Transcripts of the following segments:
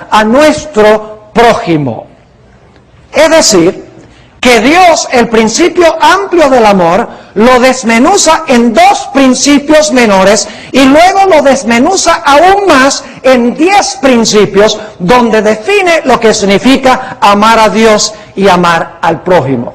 a nuestro prójimo. Es decir, que Dios, el principio amplio del amor, lo desmenuza en 2 principios menores y luego lo desmenuza aún más en 10 principios donde define lo que significa amar a Dios y amar al prójimo.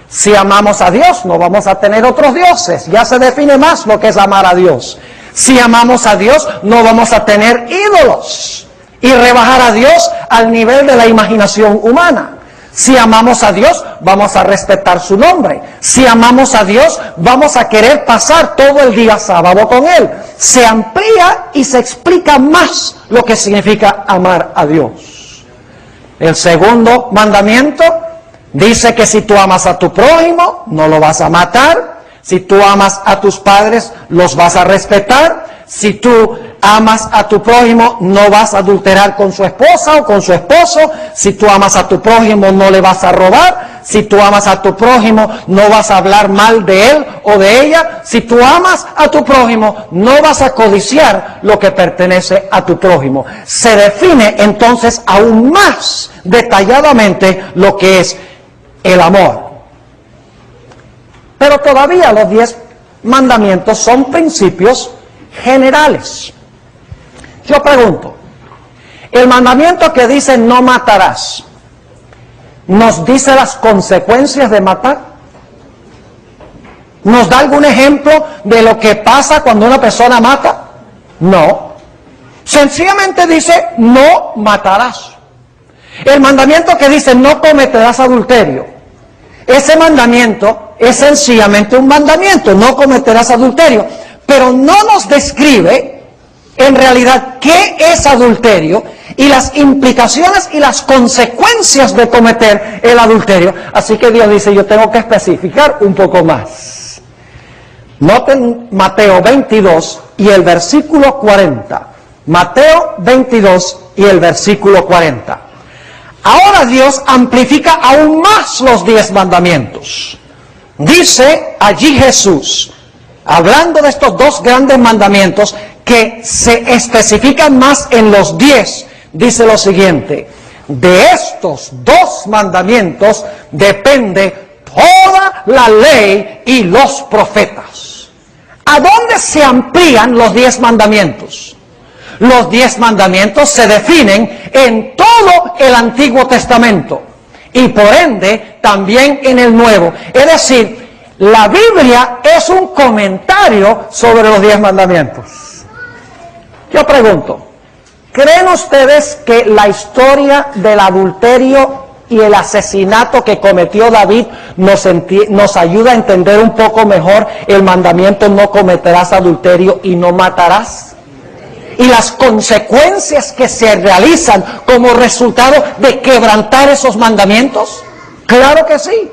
Si amamos a Dios, no vamos a tener otros dioses. Ya se define más lo que es amar a Dios. Si amamos a Dios, no vamos a tener ídolos y rebajar a Dios al nivel de la imaginación humana. Si amamos a Dios, vamos a respetar su nombre. Si amamos a Dios, vamos a querer pasar todo el día sábado con Él. Se amplía y se explica más lo que significa amar a Dios. El segundo mandamiento dice que si tú amas a tu prójimo, no lo vas a matar. Si tú amas a tus padres, los vas a respetar. Si tú amas a tu prójimo, no vas a adulterar con su esposa o con su esposo. Si tú amas a tu prójimo, no le vas a robar. Si tú amas a tu prójimo, no vas a hablar mal de él o de ella. Si tú amas a tu prójimo, no vas a codiciar lo que pertenece a tu prójimo. Se define entonces aún más detalladamente lo que es el amor. Pero todavía los 10 mandamientos son principios generales. Yo pregunto, el mandamiento que dice no matarás, ¿nos dice las consecuencias de matar? ¿Nos da algún ejemplo de lo que pasa cuando una persona mata? No. Sencillamente dice no matarás. El mandamiento que dice no cometerás adulterio, ese mandamiento es sencillamente un mandamiento, no cometerás adulterio. Pero no nos describe en realidad qué es adulterio y las implicaciones y las consecuencias de cometer el adulterio. Así que Dios dice, yo tengo que especificar un poco más. Noten Mateo 22 y el versículo 40. Mateo 22 y el versículo 40. Ahora Dios amplifica aún más los 10 mandamientos. Dice allí Jesús, hablando de estos 2 grandes mandamientos que se especifican más en los 10, dice lo siguiente: de estos 2 mandamientos depende toda la ley y los profetas. ¿A dónde se amplían los 10 mandamientos? Los 10 mandamientos se definen en todo el Antiguo Testamento y por ende también en el Nuevo. Es decir, la Biblia es un comentario sobre los 10 mandamientos. Yo pregunto, ¿creen ustedes que la historia del adulterio y el asesinato que cometió David nos ayuda a entender un poco mejor el mandamiento no cometerás adulterio y no matarás? Y las consecuencias que se realizan como resultado de quebrantar esos mandamientos. Claro que sí.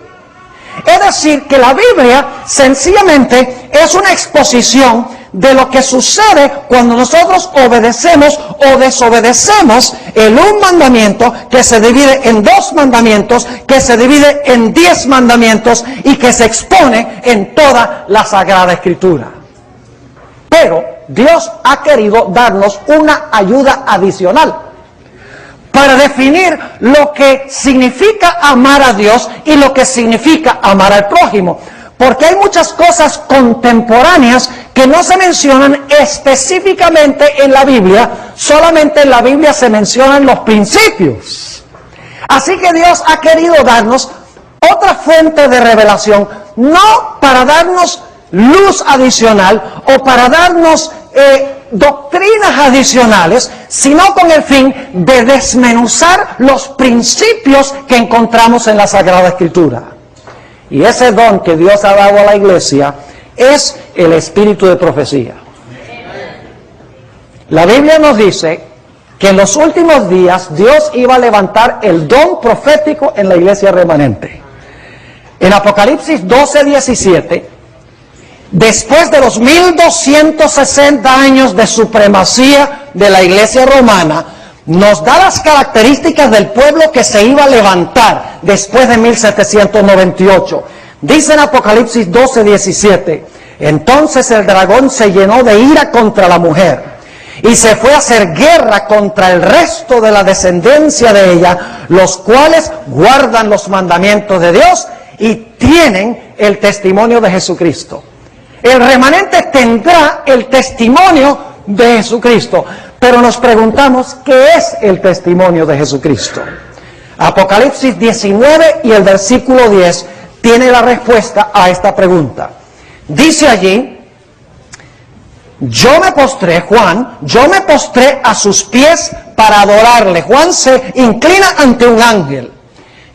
Es decir, que la Biblia sencillamente es una exposición de lo que sucede cuando nosotros obedecemos o desobedecemos el un mandamiento que se divide en 2 mandamientos, que se divide en 10 mandamientos y que se expone en toda la Sagrada Escritura. Pero Dios ha querido darnos una ayuda adicional para definir lo que significa amar a Dios y lo que significa amar al prójimo. Porque hay muchas cosas contemporáneas que no se mencionan específicamente en la Biblia, solamente en la Biblia se mencionan los principios. Así que Dios ha querido darnos otra fuente de revelación, no para darnos luz adicional o para darnos doctrinas adicionales, sino con el fin de desmenuzar los principios que encontramos en la Sagrada Escritura. Y ese don que Dios ha dado a la iglesia es el espíritu de profecía. La Biblia nos dice que en los últimos días Dios iba a levantar el don profético en la iglesia remanente. En Apocalipsis 12:17, después de los 1260 años de supremacía de la iglesia romana, nos da las características del pueblo que se iba a levantar después de 1798. Dice en Apocalipsis 12:17, entonces el dragón se llenó de ira contra la mujer y se fue a hacer guerra contra el resto de la descendencia de ella, los cuales guardan los mandamientos de Dios y tienen el testimonio de Jesucristo. El remanente tendrá el testimonio de Jesucristo, pero nos preguntamos, ¿qué es el testimonio de Jesucristo? Apocalipsis 19 y el versículo 10 tiene la respuesta a esta pregunta. Dice allí: yo me postré a sus pies para adorarle. Juan se inclina ante un ángel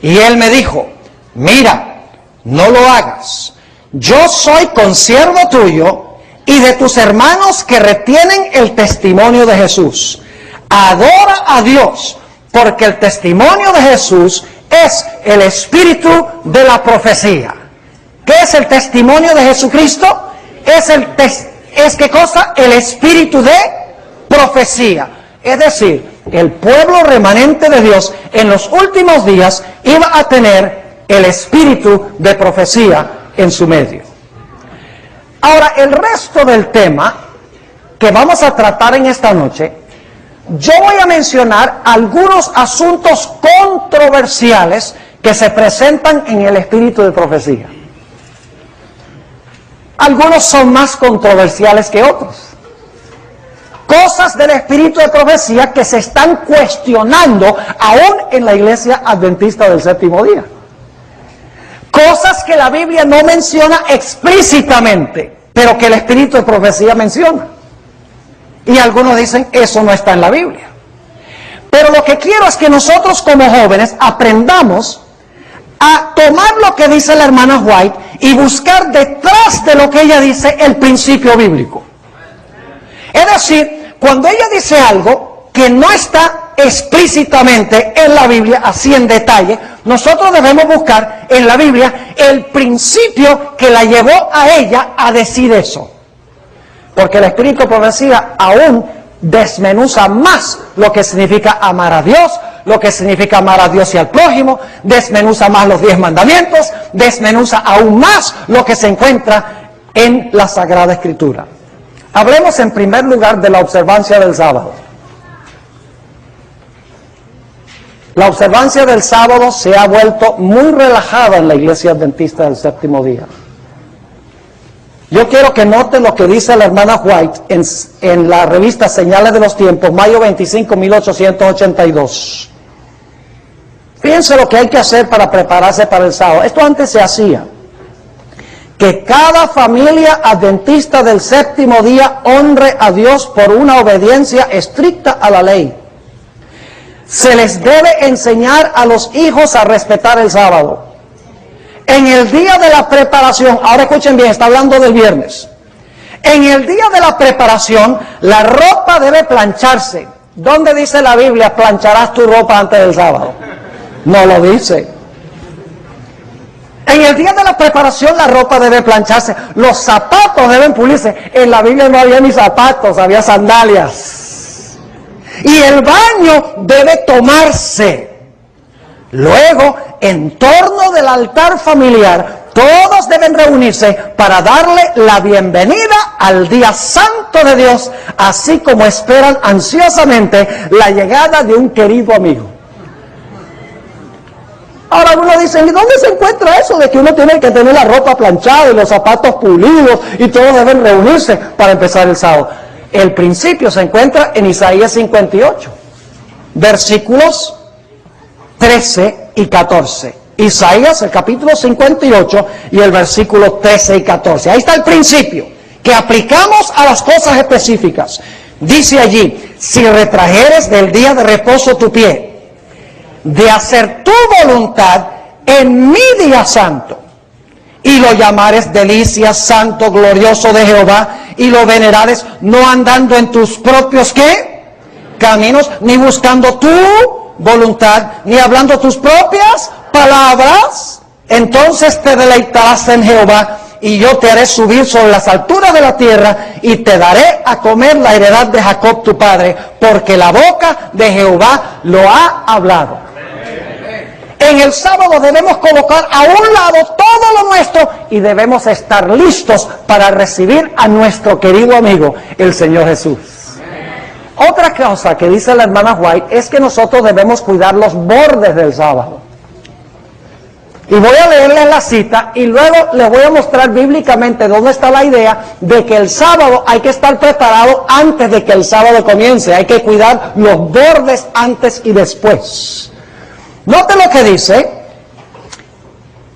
y él me dijo: mira, no lo hagas. Yo soy consiervo tuyo y de tus hermanos que retienen el testimonio de Jesús. Adora a Dios, porque el testimonio de Jesús es el espíritu de la profecía. ¿Qué es el testimonio de Jesucristo? ¿Qué cosa? El espíritu de profecía. Es decir, el pueblo remanente de Dios en los últimos días iba a tener el espíritu de profecía en su medio. Ahora, el resto del tema que vamos a tratar en esta noche, yo voy a mencionar algunos asuntos controversiales que se presentan en el espíritu de profecía. Algunos son más controversiales que otros. Cosas del espíritu de profecía que se están cuestionando aún en la iglesia adventista del séptimo día. Cosas que la Biblia no menciona explícitamente, pero que el espíritu de profecía menciona. Y algunos dicen, eso no está en la Biblia. Pero lo que quiero es que nosotros como jóvenes aprendamos a tomar lo que dice la hermana White y buscar detrás de lo que ella dice el principio bíblico. Es decir, cuando ella dice algo que no está explícitamente en la Biblia, así en detalle, nosotros debemos buscar en la Biblia el principio que la llevó a ella a decir eso. Porque el espíritu de profecía aún desmenuza más lo que significa amar a Dios, lo que significa amar a Dios y al prójimo, desmenuza más los 10 mandamientos, desmenuza aún más lo que se encuentra en la Sagrada Escritura. Hablemos en primer lugar de la observancia del sábado. La observancia del sábado se ha vuelto muy relajada en la iglesia adventista del séptimo día. Yo quiero que noten lo que dice la hermana White en la revista Señales de los Tiempos, mayo 25, 1882. Fíjense lo que hay que hacer para prepararse para el sábado. Esto antes se hacía. Que cada familia adventista del séptimo día honre a Dios por una obediencia estricta a la ley. Se les debe enseñar a los hijos a respetar el sábado. En el día de la preparación, ahora escuchen bien, está hablando del viernes. En el día de la preparación, la ropa debe plancharse. ¿Dónde dice la Biblia, plancharás tu ropa antes del sábado? No lo dice. En el día de la preparación, la ropa debe plancharse. Los zapatos deben pulirse. En la Biblia no había ni zapatos, había sandalias. Y el baño debe tomarse. Luego, en torno del altar familiar, todos deben reunirse para darle la bienvenida al día santo de Dios, así como esperan ansiosamente la llegada de un querido amigo. Ahora uno dice, ¿y dónde se encuentra eso de que uno tiene que tener la ropa planchada y los zapatos pulidos y todos deben reunirse para empezar el sábado? El principio se encuentra en Isaías 58, versículos 13 y 14. Isaías, el capítulo 58 y el versículo 13 y 14. Ahí está el principio que aplicamos a las cosas específicas. Dice allí, si retrajeres del día de reposo tu pie, de hacer tu voluntad en mi día santo, y lo llamares delicia, santo, glorioso de Jehová, y lo venerares, no andando en tus propios, ¿qué? Caminos, ni buscando tu voluntad, ni hablando tus propias palabras, entonces te deleitarás en Jehová, y yo te haré subir sobre las alturas de la tierra, y te daré a comer la heredad de Jacob tu padre, porque la boca de Jehová lo ha hablado. En el sábado debemos colocar a un lado todo lo nuestro y debemos estar listos para recibir a nuestro querido amigo, el Señor Jesús. Otra cosa que dice la hermana White es que nosotros debemos cuidar los bordes del sábado. Y voy a leerles la cita y luego les voy a mostrar bíblicamente dónde está la idea de que el sábado hay que estar preparado antes de que el sábado comience. Hay que cuidar los bordes antes y después. Note lo que dice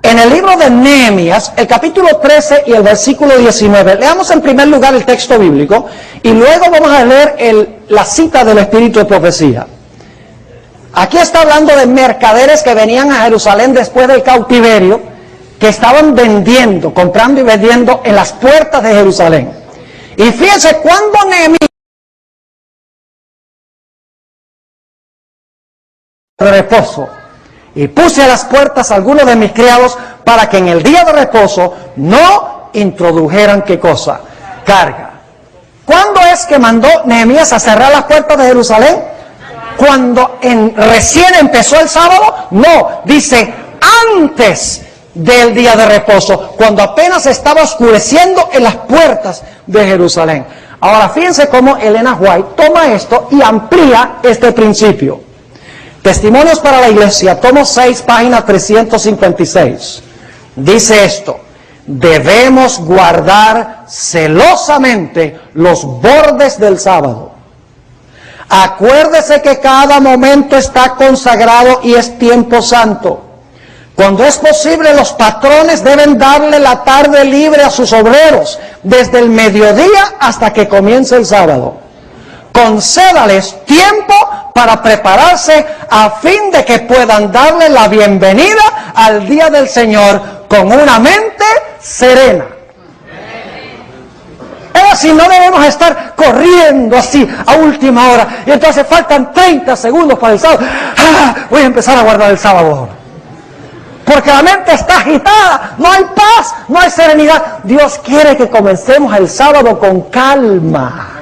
en el libro de Nehemías, el capítulo 13 y el versículo 19. Leamos en primer lugar el texto bíblico y luego vamos a leer la cita del espíritu de profecía. Aquí está hablando de mercaderes que venían a Jerusalén después del cautiverio, que estaban vendiendo, comprando y vendiendo en las puertas de Jerusalén. Y fíjense, cuando Nehemías de reposo, y puse a las puertas a algunos de mis criados para que en el día de reposo no introdujeran, ¿qué cosa? Carga. ¿Cuándo es que mandó Nehemías a cerrar las puertas de Jerusalén? Cuando recién empezó el sábado. No, dice antes del día de reposo, cuando apenas estaba oscureciendo en las puertas de Jerusalén. Ahora fíjense cómo Elena White toma esto y amplía este principio. Testimonios para la Iglesia, tomo 6, página 356. Dice esto: debemos guardar celosamente los bordes del sábado. Acuérdese que cada momento está consagrado y es tiempo santo. Cuando es posible, los patrones deben darle la tarde libre a sus obreros, desde el mediodía hasta que comience el sábado. Concédales tiempo para prepararse a fin de que puedan darle la bienvenida al día del Señor con una mente serena. Es así, no debemos estar corriendo así a última hora y entonces faltan 30 segundos para el sábado. Voy a empezar a guardar el sábado ahora. Porque la mente está agitada, no hay paz, no hay serenidad. Dios quiere que comencemos el sábado con calma,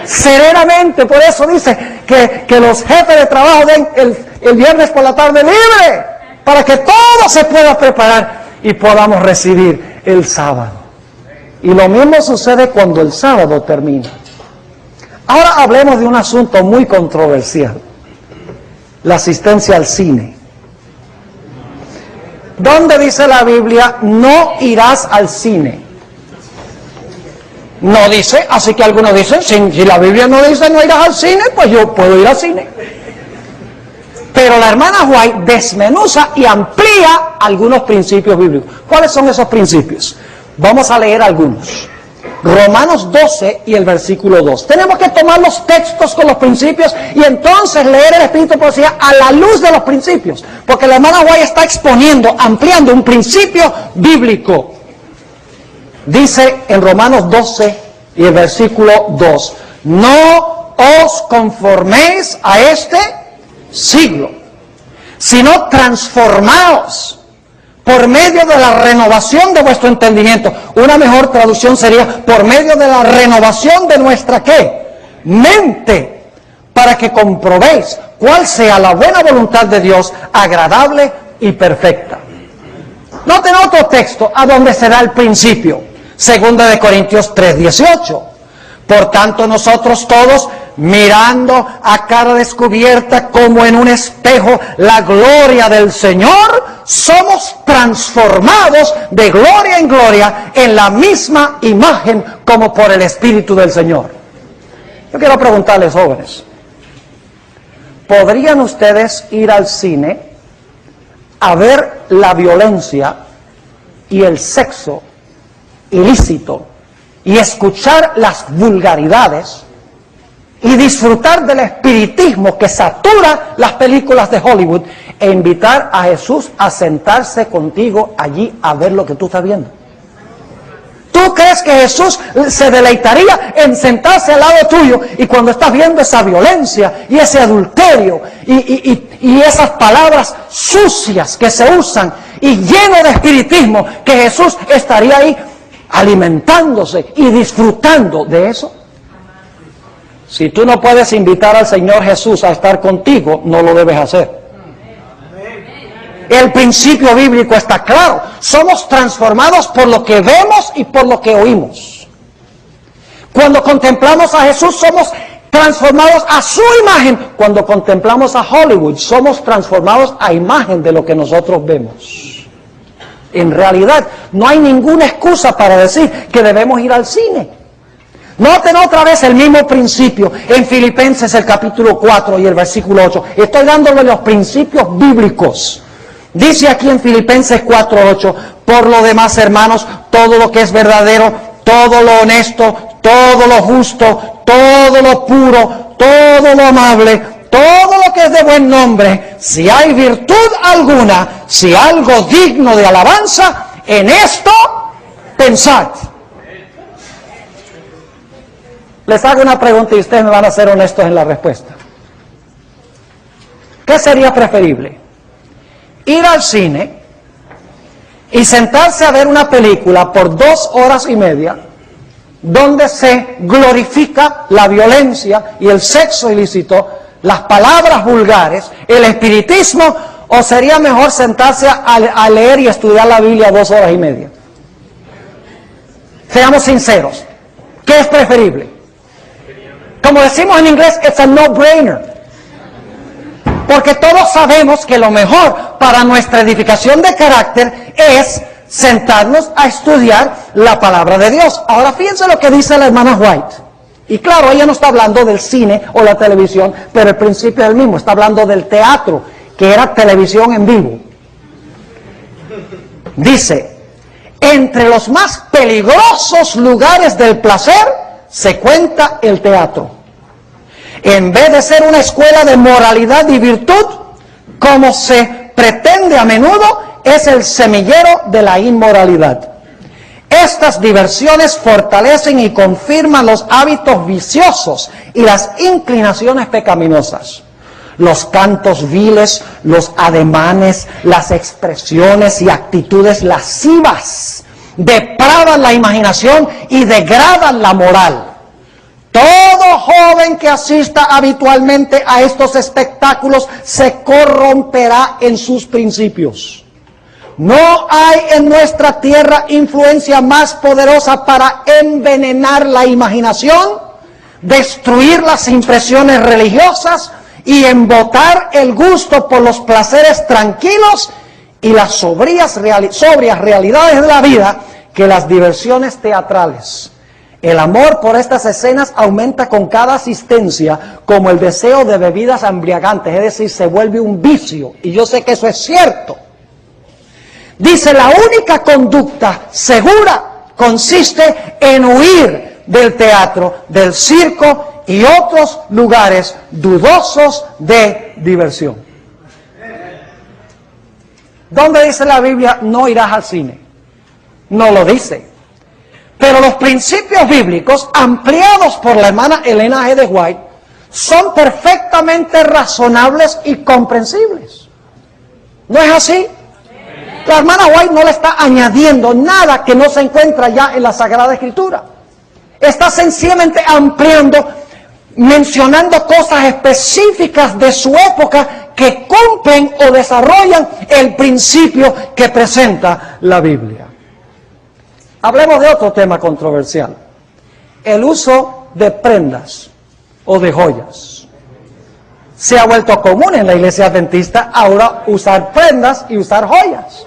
serenamente. Por eso dice que los jefes de trabajo den el viernes por la tarde libre, para que todo se pueda preparar y podamos recibir el sábado. Y lo mismo sucede cuando el sábado termina. Ahora hablemos de un asunto muy controversial: la asistencia al cine. ¿Dónde dice la Biblia no irás al cine? No dice, así que algunos dicen, si la Biblia no dice no irás al cine, pues yo puedo ir al cine. Pero la hermana White desmenuza y amplía algunos principios bíblicos. ¿Cuáles son esos principios? Vamos a leer algunos. Romanos 12 y el versículo 2. Tenemos que tomar los textos con los principios y entonces leer el Espíritu de Profecía a la luz de los principios. Porque la hermana White está exponiendo, ampliando un principio bíblico. Dice en Romanos 12 y el versículo 2: no os conforméis a este siglo, sino transformaos por medio de la renovación de vuestro entendimiento. Una mejor traducción sería por medio de la renovación de nuestra ¿qué? Mente, para que comprobéis cuál sea la buena voluntad de Dios, agradable y perfecta. Noten otro texto a donde se da el principio. 2 de Corintios 3:18. Por tanto, nosotros todos, mirando a cara descubierta como en un espejo la gloria del Señor, somos transformados de gloria en gloria en la misma imagen como por el Espíritu del Señor. Yo quiero preguntarles, jóvenes, ¿podrían ustedes ir al cine a ver la violencia y el sexo ilícito y escuchar las vulgaridades y disfrutar del espiritismo que satura las películas de Hollywood e invitar a Jesús a sentarse contigo allí a ver lo que tú estás viendo? ¿Tú crees que Jesús se deleitaría en sentarse al lado tuyo y cuando estás viendo esa violencia y ese adulterio y esas palabras sucias que se usan y lleno de espiritismo, que Jesús estaría ahí alimentándose y disfrutando de eso? Si tú no puedes invitar al Señor Jesús a estar contigo, no lo debes hacer. El principio bíblico está claro. Somos transformados por lo que vemos y por lo que oímos. Cuando contemplamos a Jesús, somos transformados a su imagen. Cuando contemplamos a Hollywood, somos transformados a imagen de lo que nosotros vemos. En realidad, no hay ninguna excusa para decir que debemos ir al cine. Noten otra vez el mismo principio en Filipenses el capítulo 4 y el versículo 8. Estoy dándole los principios bíblicos. Dice aquí en Filipenses 4:8, por lo demás, hermanos, todo lo que es verdadero, todo lo honesto, todo lo justo, todo lo puro, todo lo amable, todo lo que es de buen nombre, si hay virtud alguna, si algo digno de alabanza, en esto pensad. Les hago una pregunta y ustedes me van a ser honestos en la respuesta. ¿Qué sería preferible? Ir al cine y sentarse a ver una película por 2 horas y media donde se glorifica la violencia y el sexo ilícito, las palabras vulgares, el espiritismo, o sería mejor sentarse a leer y estudiar la Biblia 2 horas y media? Seamos sinceros, ¿qué es preferible? Como decimos en inglés, it's a no-brainer. Porque todos sabemos que lo mejor para nuestra edificación de carácter es sentarnos a estudiar la palabra de Dios. Ahora fíjense lo que dice la hermana White. Y claro, ella no está hablando del cine o la televisión, pero el principio es el mismo. Está hablando del teatro, que era televisión en vivo. Dice, entre los más peligrosos lugares del placer se cuenta el teatro. En vez de ser una escuela de moralidad y virtud, como se pretende a menudo, es el semillero de la inmoralidad. Estas diversiones fortalecen y confirman los hábitos viciosos y las inclinaciones pecaminosas. Los cantos viles, los ademanes, las expresiones y actitudes lascivas depravan la imaginación y degradan la moral. Todo joven que asista habitualmente a estos espectáculos se corromperá en sus principios. No hay en nuestra tierra influencia más poderosa para envenenar la imaginación, destruir las impresiones religiosas y embotar el gusto por los placeres tranquilos y las sobrias realidades de la vida que las diversiones teatrales. El amor por estas escenas aumenta con cada asistencia, como el deseo de bebidas embriagantes, es decir, se vuelve un vicio, y yo sé que eso es cierto. Dice, la única conducta segura consiste en huir del teatro, del circo y otros lugares dudosos de diversión. ¿Dónde dice la Biblia no irás al cine? No lo dice. Pero los principios bíblicos, ampliados por la hermana Elena G. de White, son perfectamente razonables y comprensibles. ¿No es así? La hermana White no le está añadiendo nada que no se encuentra ya en la Sagrada Escritura. Está sencillamente ampliando, mencionando cosas específicas de su época que cumplen o desarrollan el principio que presenta la Biblia. Hablemos de otro tema controversial. El uso de prendas o de joyas. Se ha vuelto común en la iglesia adventista ahora usar prendas y usar joyas.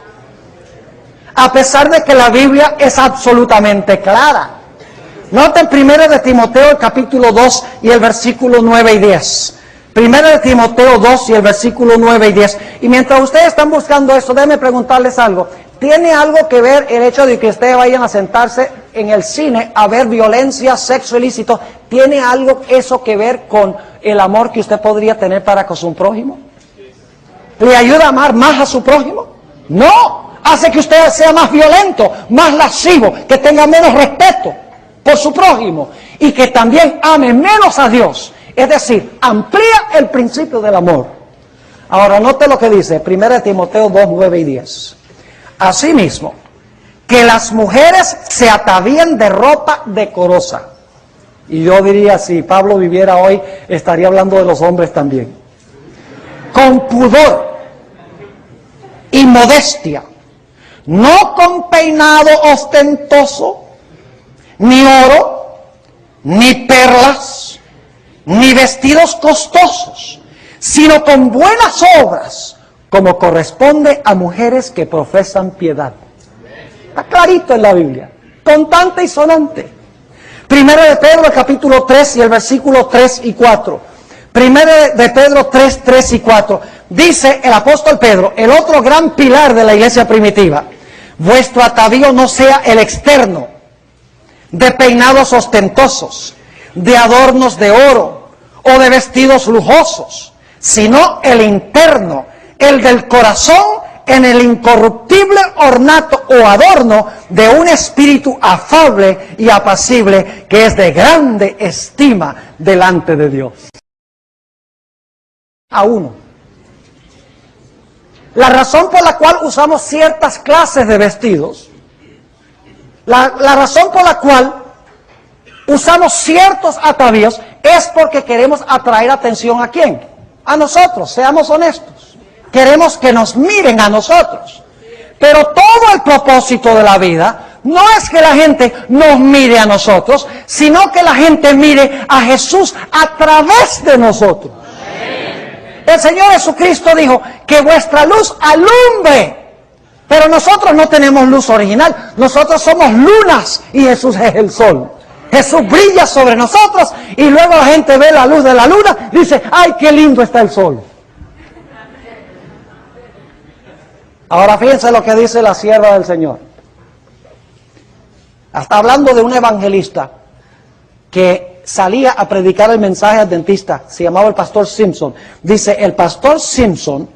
A pesar de que la Biblia es absolutamente clara. Noten 1 de Timoteo el capítulo 2 y el versículo 9 y 10. 1 de Timoteo 2 y el versículo 9 y 10. Y mientras ustedes están buscando eso, déjenme preguntarles algo. ¿Tiene algo que ver el hecho de que ustedes vayan a sentarse en el cine a ver violencia, sexo ilícito? ¿Tiene algo eso que ver con el amor que usted podría tener para con su prójimo? ¿Le ayuda a amar más a su prójimo? No, hace que usted sea más violento, más lascivo, que tenga menos respeto por su prójimo y que también ame menos a Dios. Es decir, amplía el principio del amor. Ahora note lo que dice 1 de Timoteo 2, 9 y 10. Asimismo, que las mujeres se atavíen de ropa decorosa. Y yo diría, si Pablo viviera hoy, estaría hablando de los hombres también. Con pudor y modestia, no con peinado ostentoso, ni oro, ni perlas, ni vestidos costosos, sino con buenas obras, como corresponde a mujeres que profesan piedad. Está clarito en la Biblia, contante y sonante. Primero de Pedro, el capítulo 3 y el versículo 3 y 4. Primero de Pedro 3, 3 y 4. Dice el apóstol Pedro, el otro gran pilar de la iglesia primitiva: vuestro atavío no sea el externo, de peinados ostentosos, de adornos de oro o de vestidos lujosos, sino el interno, el del corazón, en el incorruptible ornato o adorno de un espíritu afable y apacible, que es de grande estima delante de Dios. A uno. La razón por la cual usamos ciertas clases de vestidos, la razón por la cual usamos ciertos atavíos, es porque queremos atraer atención ¿a quién? A nosotros, seamos honestos. Queremos que nos miren a nosotros. Pero todo el propósito de la vida no es que la gente nos mire a nosotros, sino que la gente mire a Jesús a través de nosotros. El Señor Jesucristo dijo que vuestra luz alumbre. Pero nosotros no tenemos luz original. Nosotros somos lunas y Jesús es el sol. Jesús brilla sobre nosotros y luego la gente ve la luz de la luna y dice, ¡ay, qué lindo está el sol! Ahora fíjense lo que dice la sierva del Señor. Está hablando de un evangelista que salía a predicar el mensaje adventista, se llamaba el pastor Simpson. Dice, el pastor Simpson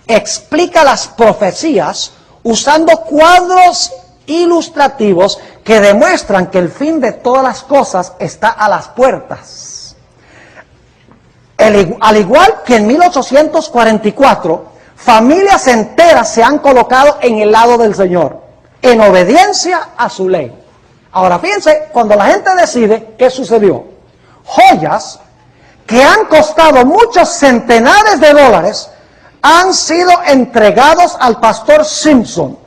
explica las profecías usando cuadros ilustrativos que demuestran que el fin de todas las cosas está a las puertas. Al igual que en 1844, familias enteras se han colocado en el lado del Señor, en obediencia a su ley. Ahora fíjense, cuando la gente decide, ¿qué sucedió? Joyas que han costado muchos centenares de dólares han sido entregados al pastor Simpson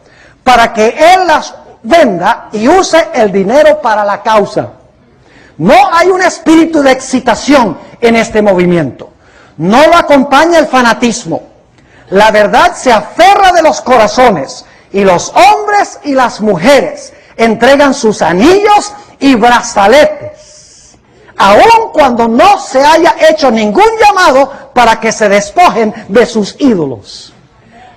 para que él las venda y use el dinero para la causa. No hay un espíritu de excitación en este movimiento. No lo acompaña el fanatismo. La verdad se aferra de los corazones y los hombres y las mujeres entregan sus anillos y brazaletes, aun cuando no se haya hecho ningún llamado para que se despojen de sus ídolos.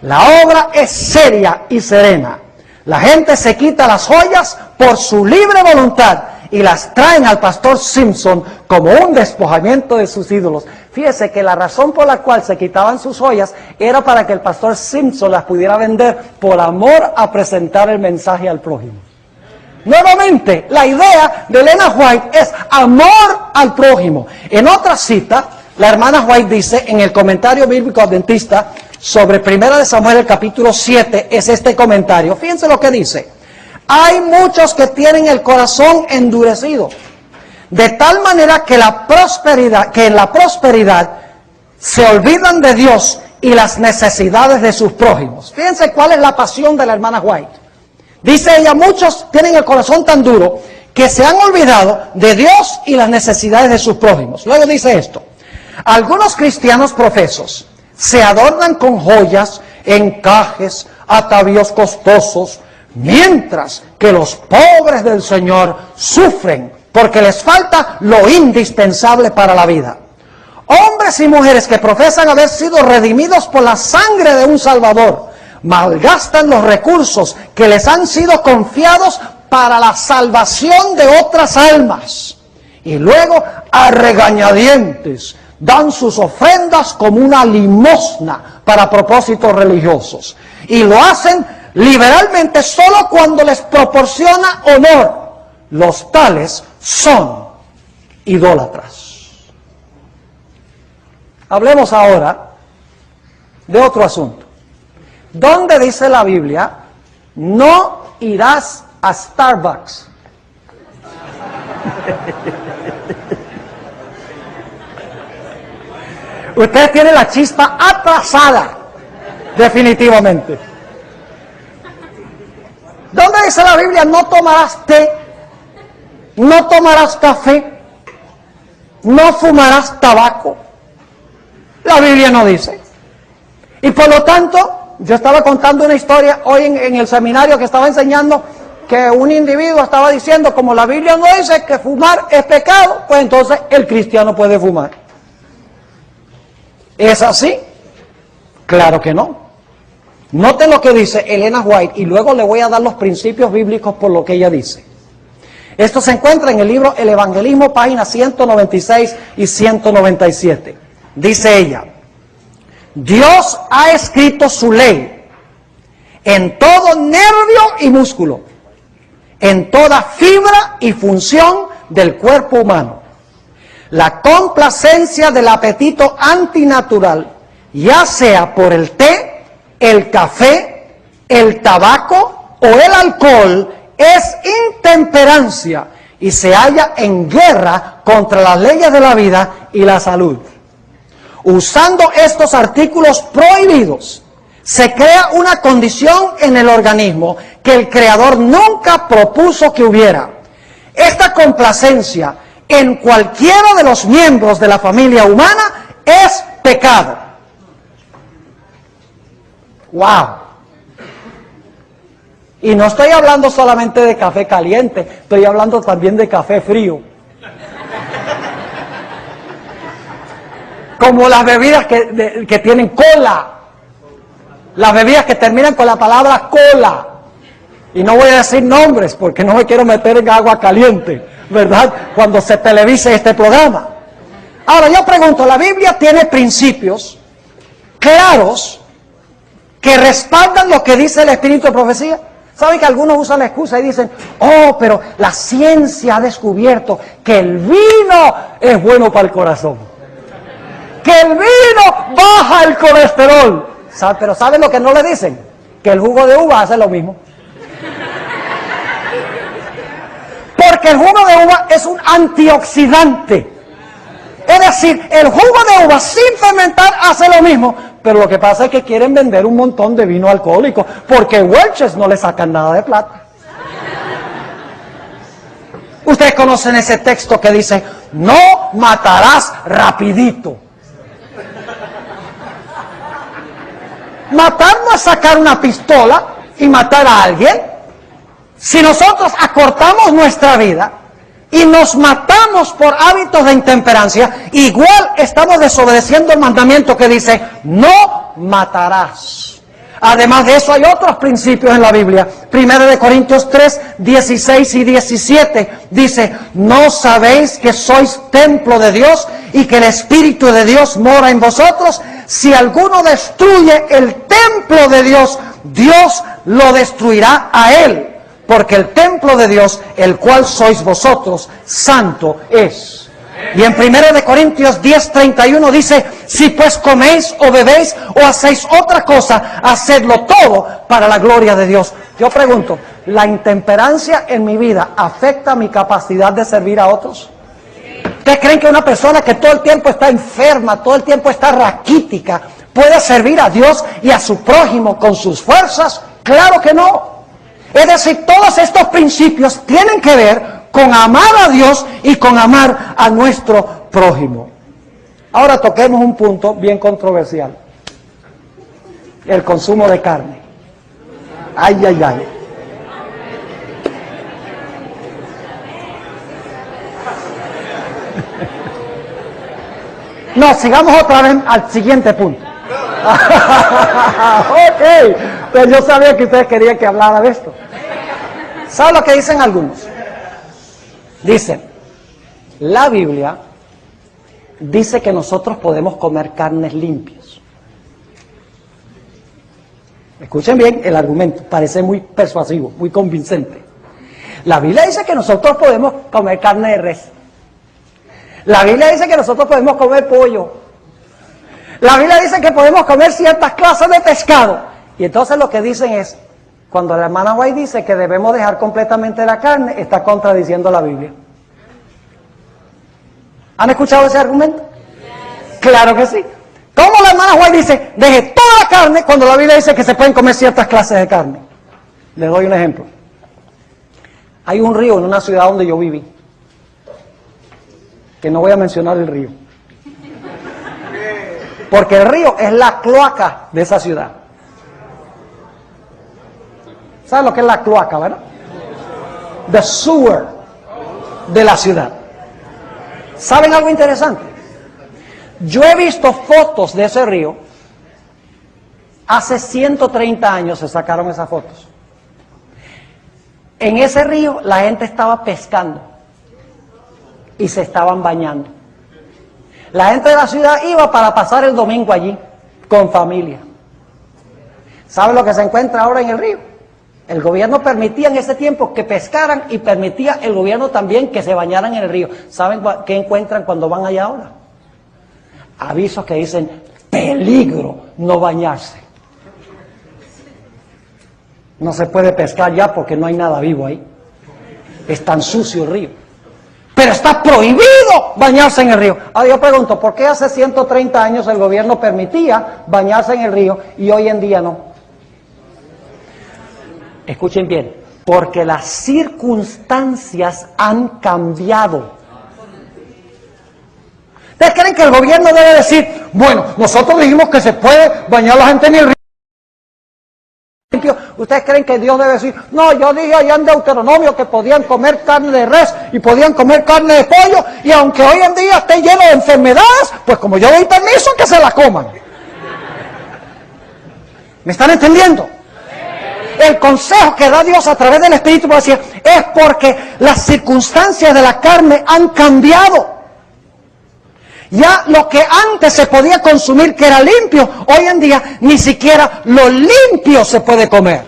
La obra es seria y serena. La gente se quita las joyas por su libre voluntad y las traen al pastor Simpson como un despojamiento de sus ídolos. Fíjese que la razón por la cual se quitaban sus joyas era para que el pastor Simpson las pudiera vender por amor a presentar el mensaje al prójimo. Nuevamente, la idea de Elena White es amor al prójimo. En otra cita, la hermana White dice en el comentario bíblico adventista sobre 1 de Samuel, el capítulo 7, es este comentario. Fíjense lo que dice. Hay muchos que tienen el corazón endurecido, de tal manera que en la prosperidad se olvidan de Dios y las necesidades de sus prójimos. Fíjense cuál es la pasión de la hermana White. Dice ella, muchos tienen el corazón tan duro que se han olvidado de Dios y las necesidades de sus prójimos. Luego dice esto: algunos cristianos profesos se adornan con joyas, encajes, atavíos costosos, mientras que los pobres del Señor sufren porque les falta lo indispensable para la vida. Hombres y mujeres que profesan haber sido redimidos por la sangre de un Salvador, malgastan los recursos que les han sido confiados para la salvación de otras almas. Y luego, a regañadientes, dan sus ofrendas como una limosna para propósitos religiosos. Y lo hacen liberalmente solo cuando les proporciona honor. Los tales son idólatras. Hablemos ahora de otro asunto. ¿Dónde dice la Biblia, no irás a Starbucks? Ustedes tienen la chispa atrasada, definitivamente. ¿Dónde dice la Biblia, no tomarás té, no tomarás café, no fumarás tabaco. La Biblia no dice. Y por lo tanto, yo estaba contando una historia hoy en el seminario que estaba enseñando, que un individuo estaba diciendo, como la Biblia no dice que fumar es pecado, pues entonces el cristiano puede fumar. ¿Es así? Claro que no. Noten lo que dice Elena White y luego le voy a dar los principios bíblicos por lo que ella dice. Esto se encuentra en el libro El Evangelismo, páginas 196 y 197. Dice ella: Dios ha escrito su ley en todo nervio y músculo, en toda fibra y función del cuerpo humano. La complacencia del apetito antinatural, ya sea por el té, el café, el tabaco o el alcohol, es intemperancia y se halla en guerra contra las leyes de la vida y la salud. Usando estos artículos prohibidos, se crea una condición en el organismo que el Creador nunca propuso que hubiera. Esta complacencia en cualquiera de los miembros de la familia humana es pecado. ¡Wow! Y no estoy hablando solamente de café caliente, estoy hablando también de café frío. Como las bebidas que tienen cola. Las bebidas que terminan con la palabra cola. Y no voy a decir nombres porque no me quiero meter en agua caliente, ¿verdad? Cuando se televise este programa. Ahora yo pregunto, ¿la Biblia tiene principios claros que respaldan lo que dice el Espíritu de profecía? ¿Saben que algunos usan la excusa y dicen, oh, pero la ciencia ha descubierto que el vino es bueno para el corazón? Que el vino baja el colesterol. Pero ¿saben lo que no le dicen? Que el jugo de uva hace lo mismo. Porque el jugo de uva es un antioxidante. Es decir, el jugo de uva sin fermentar hace lo mismo. Pero lo que pasa es que quieren vender un montón de vino alcohólico, porque Welch's no le sacan nada de plata. Ustedes conocen ese texto que dice, no matarás rapidito. Matar no es sacar una pistola y matar a alguien. Si nosotros acortamos nuestra vida y nos matamos por hábitos de intemperancia, igual estamos desobedeciendo el mandamiento que dice, no matarás. Además de eso hay otros principios en la Biblia. 1 Corintios 3, 16 y 17 dice, ¿no sabéis que sois templo de Dios y que el Espíritu de Dios mora en vosotros? Si alguno destruye el templo de Dios, Dios lo destruirá a él. Porque el templo de Dios, el cual sois vosotros, santo es. Y en 1 Corintios 10:31 dice, si pues coméis o bebéis o hacéis otra cosa, hacedlo todo para la gloria de Dios. Yo pregunto, ¿la intemperancia en mi vida afecta mi capacidad de servir a otros? ¿Ustedes creen que una persona que todo el tiempo está enferma, todo el tiempo está raquítica, puede servir a Dios y a su prójimo con sus fuerzas? Claro que no. Es decir, todos estos principios tienen que ver con amar a Dios y con amar a nuestro prójimo. Ahora toquemos un punto bien controversial. El consumo de carne. Ay, ay, ay. No, sigamos otra vez al siguiente punto. Ok, pues yo sabía que ustedes querían que hablara de esto. ¿Saben lo que dicen algunos? Dicen, la Biblia dice que nosotros podemos comer carnes limpias. Escuchen bien el argumento, parece muy persuasivo, muy convincente. La Biblia dice que nosotros podemos comer carne de res. La Biblia dice que nosotros podemos comer pollo. La Biblia dice que podemos comer ciertas clases de pescado. Y entonces lo que dicen es, cuando la hermana White dice que debemos dejar completamente la carne, está contradiciendo la Biblia. ¿Han escuchado ese argumento? Yes. Claro que sí. ¿Cómo la hermana White dice, deje toda la carne, cuando la Biblia dice que se pueden comer ciertas clases de carne? Les doy un ejemplo. Hay un río en una ciudad donde yo viví, que no voy a mencionar el río. Porque el río es la cloaca de esa ciudad. ¿Saben lo que es la cloaca, verdad? The sewer de la ciudad. ¿Saben algo interesante? Yo he visto fotos de ese río. Hace 130 años se sacaron esas fotos. En ese río la gente estaba pescando y se estaban bañando. La gente de la ciudad iba para pasar el domingo allí con familia. ¿Saben lo que se encuentra ahora en el río? El gobierno permitía en ese tiempo que pescaran y permitía el gobierno también que se bañaran en el río. ¿Saben qué encuentran cuando van allá ahora? Avisos que dicen, peligro no bañarse. No se puede pescar ya porque no hay nada vivo ahí. Es tan sucio el río. Pero está prohibido bañarse en el río. Ahora yo pregunto, ¿por qué hace 130 años el gobierno permitía bañarse en el río y hoy en día no? Escuchen bien, porque las circunstancias han cambiado. ¿Ustedes creen que el gobierno debe decir, bueno, nosotros dijimos que se puede bañar la gente en el río? ¿Ustedes creen que Dios debe decir, no, yo dije allá en Deuteronomio que podían comer carne de res y podían comer carne de pollo, y aunque hoy en día esté lleno de enfermedades, pues como yo doy permiso, que se la coman? ¿Me están entendiendo? El consejo que da Dios a través del Espíritu es porque las circunstancias de la carne han cambiado. Ya lo que antes se podía consumir, que era limpio, hoy en día ni siquiera lo limpio se puede comer.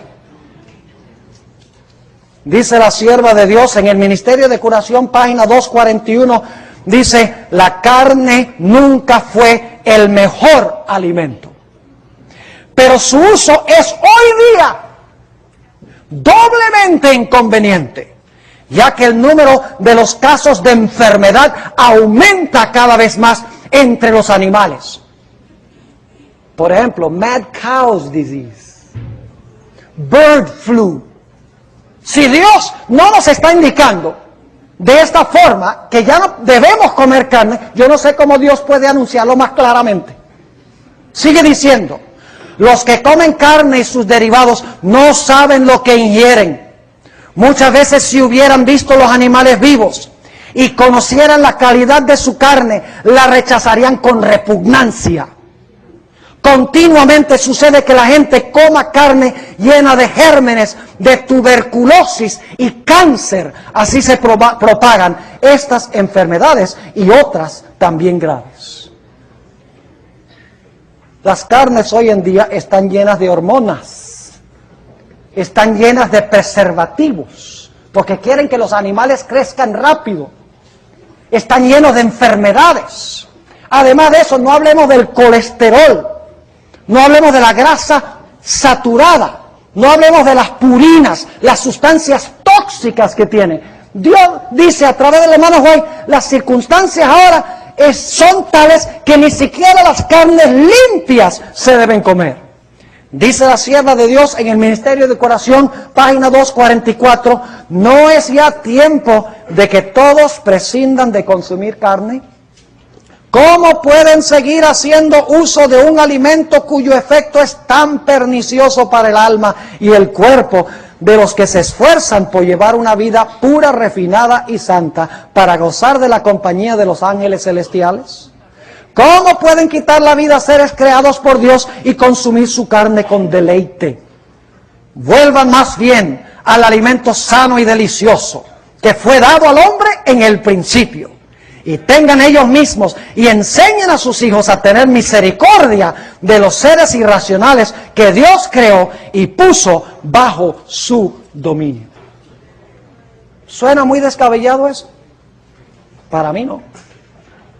Dice la sierva de Dios en el Ministerio de Curación, página 241, dice, la carne nunca fue el mejor alimento. Pero su uso es hoy día doblemente inconveniente, ya que el número de los casos de enfermedad aumenta cada vez más entre los animales. Por ejemplo, mad cow's disease, bird flu. Si Dios no nos está indicando de esta forma que ya no debemos comer carne, yo no sé cómo Dios puede anunciarlo más claramente. Sigue diciendo, los que comen carne y sus derivados no saben lo que ingieren. Muchas veces si hubieran visto los animales vivos y conocieran la calidad de su carne, la rechazarían con repugnancia. Continuamente sucede que la gente coma carne llena de gérmenes, de tuberculosis y cáncer. Así se propagan estas enfermedades y otras también graves. Las carnes hoy en día están llenas de hormonas, están llenas de preservativos, porque quieren que los animales crezcan rápido. Están llenos de enfermedades. Además de eso, no hablemos del colesterol, no hablemos de la grasa saturada, no hablemos de las purinas, las sustancias tóxicas que tiene. Dios dice a través del hermano White, las circunstancias ahora son tales que ni siquiera las carnes limpias se deben comer. Dice la sierva de Dios en el Ministerio de Curación, página 244, ¿no es ya tiempo de que todos prescindan de consumir carne? ¿Cómo pueden seguir haciendo uso de un alimento cuyo efecto es tan pernicioso para el alma y el cuerpo de los que se esfuerzan por llevar una vida pura, refinada y santa para gozar de la compañía de los ángeles celestiales? ¿Cómo pueden quitar la vida a seres creados por Dios y consumir su carne con deleite? Vuelvan más bien al alimento sano y delicioso que fue dado al hombre en el principio. Y tengan ellos mismos y enseñen a sus hijos a tener misericordia de los seres irracionales que Dios creó y puso bajo su dominio. ¿Suena muy descabellado eso? Para mí no.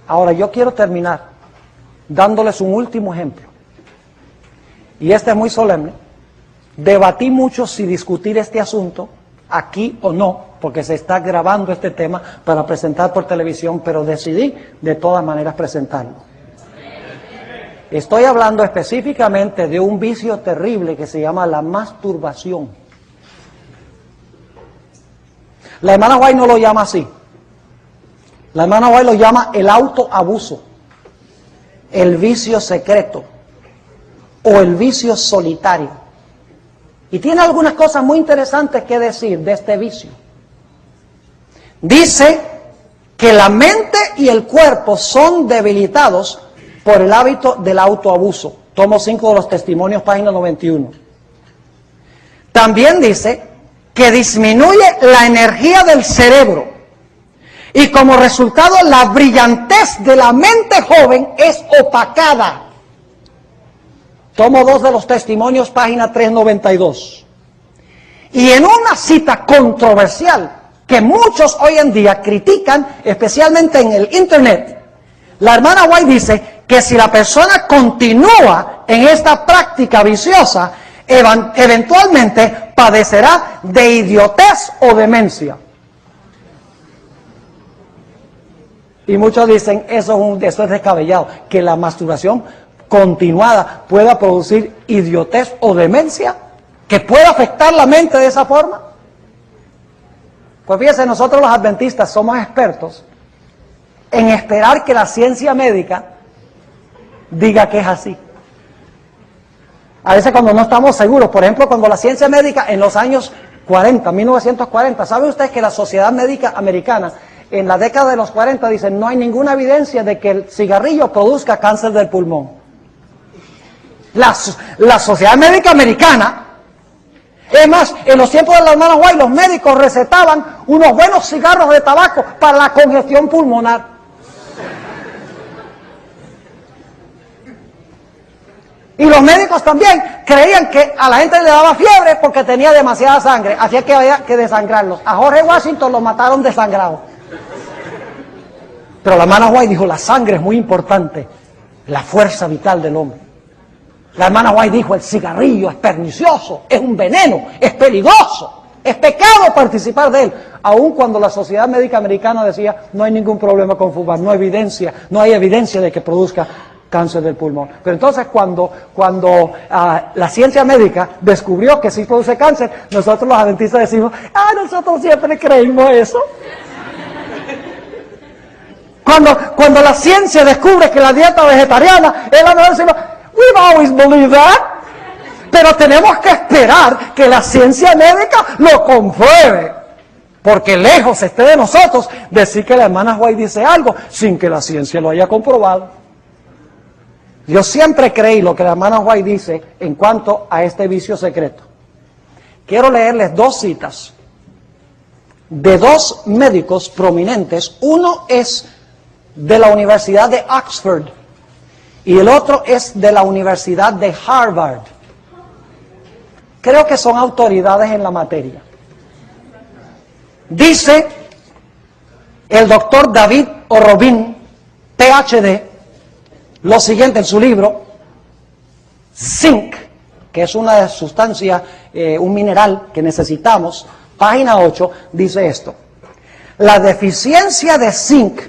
Ahora yo quiero terminar dándoles un último ejemplo. Y este es muy solemne. Debatí mucho si discutir este asunto aquí o no, porque se está grabando este tema para presentar por televisión, pero decidí de todas maneras presentarlo. Estoy hablando específicamente de un vicio terrible que se llama la masturbación. La hermana White no lo llama así. La hermana White lo llama el autoabuso, el vicio secreto o el vicio solitario. Y tiene algunas cosas muy interesantes que decir de este vicio. Dice que la mente y el cuerpo son debilitados por el hábito del autoabuso. Tomo 5 de los testimonios, página 91. También dice que disminuye la energía del cerebro y como resultado la brillantez de la mente joven es opacada. Tomo 2 de los testimonios, página 392. Y en una cita controversial que muchos hoy en día critican, especialmente en el internet, la hermana White dice que si la persona continúa en esta práctica viciosa, eventualmente padecerá de idiotez o demencia. Y muchos dicen, eso es descabellado, que la masturbación continuada pueda producir idiotez o demencia, que pueda afectar la mente de esa forma. Pues fíjense, nosotros los adventistas somos expertos en esperar que la ciencia médica diga que es así. A veces cuando no estamos seguros, por ejemplo, cuando la ciencia médica en los años 40, 1940, ¿sabe usted que la Sociedad Médica Americana en la década de los 40 dice no hay ninguna evidencia de que el cigarrillo produzca cáncer del pulmón? La Sociedad Médica Americana, es más, en los tiempos de la hermana White, los médicos recetaban unos buenos cigarros de tabaco para la congestión pulmonar. Y los médicos también creían que a la gente le daba fiebre porque tenía demasiada sangre, así que había que desangrarlos. A George Washington lo mataron desangrado. Pero la hermana White dijo, la sangre es muy importante, la fuerza vital del hombre. La hermana White dijo, el cigarrillo es pernicioso, es un veneno, es peligroso, es pecado participar de él. Aun cuando la Sociedad Médica Americana decía, no hay ningún problema con fumar, no hay evidencia de que produzca cáncer del pulmón. Pero entonces cuando la ciencia médica descubrió que sí produce cáncer, nosotros los adventistas decimos, nosotros siempre creímos eso. Cuando la ciencia descubre que la dieta vegetariana es la mejor, decimos, we've always believed that. Pero tenemos que esperar que la ciencia médica lo compruebe. Porque lejos esté de nosotros decir que la hermana White dice algo sin que la ciencia lo haya comprobado. Yo siempre creí lo que la hermana White dice en cuanto a este vicio secreto. Quiero leerles 2 citas de 2 médicos prominentes. Uno es de la Universidad de Oxford y el otro es de la Universidad de Harvard. Creo que son autoridades en la materia. Dice el doctor David O'Robin, PhD, lo siguiente en su libro, Zinc, que es una sustancia, un mineral que necesitamos, página 8, dice esto: la deficiencia de zinc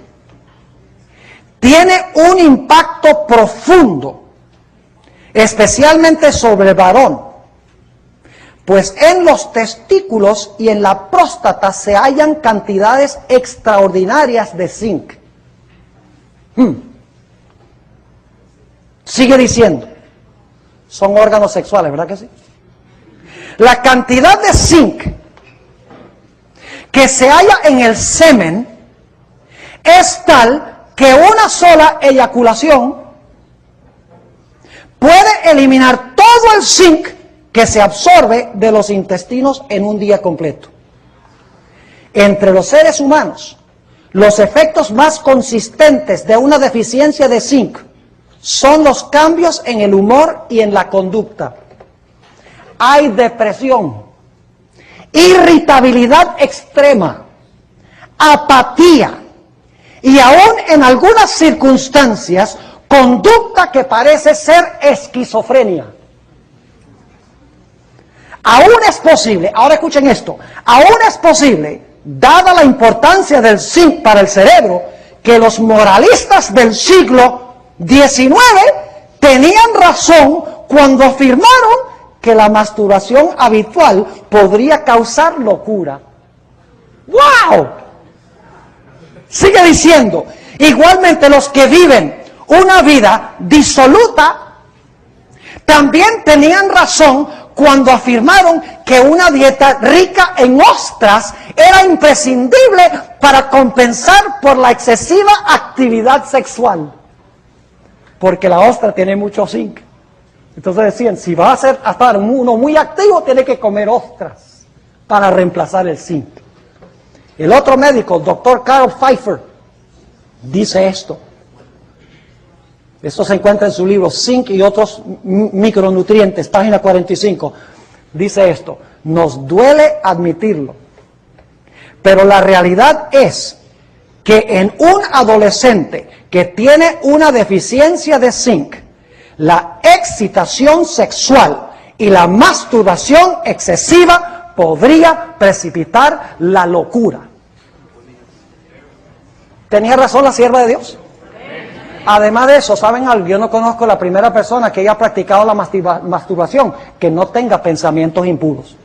tiene un impacto profundo, especialmente sobre el varón, pues en los testículos y en la próstata se hallan cantidades extraordinarias de zinc. Sigue diciendo, son órganos sexuales, ¿verdad que sí? La cantidad de zinc que se halla en el semen es tal que una sola eyaculación puede eliminar todo el zinc que se absorbe de los intestinos en un día completo. Entre los seres humanos, los efectos más consistentes de una deficiencia de zinc son los cambios en el humor y en la conducta. Hay depresión, irritabilidad extrema, apatía y aún en algunas circunstancias, conducta que parece ser esquizofrenia. Aún es posible, ahora escuchen esto, aún es posible, dada la importancia del zinc para el cerebro, que los moralistas del siglo XIX tenían razón cuando afirmaron que la masturbación habitual podría causar locura. ¡Wow! Sigue diciendo, igualmente los que viven una vida disoluta también tenían razón cuando afirmaron que una dieta rica en ostras era imprescindible para compensar por la excesiva actividad sexual. Porque la ostra tiene mucho zinc. Entonces decían, si va a estar uno muy activo, tiene que comer ostras para reemplazar el zinc. El otro médico, el doctor Carl Pfeiffer, dice esto. Esto se encuentra en su libro Zinc y otros micronutrientes, página 45. Dice esto, nos duele admitirlo, pero la realidad es que en un adolescente que tiene una deficiencia de zinc, la excitación sexual y la masturbación excesiva podría precipitar la locura. ¿Tenía razón la sierva de Dios? Además de eso, ¿saben algo? Yo no conozco la primera persona que haya practicado la masturbación que no tenga pensamientos impuros.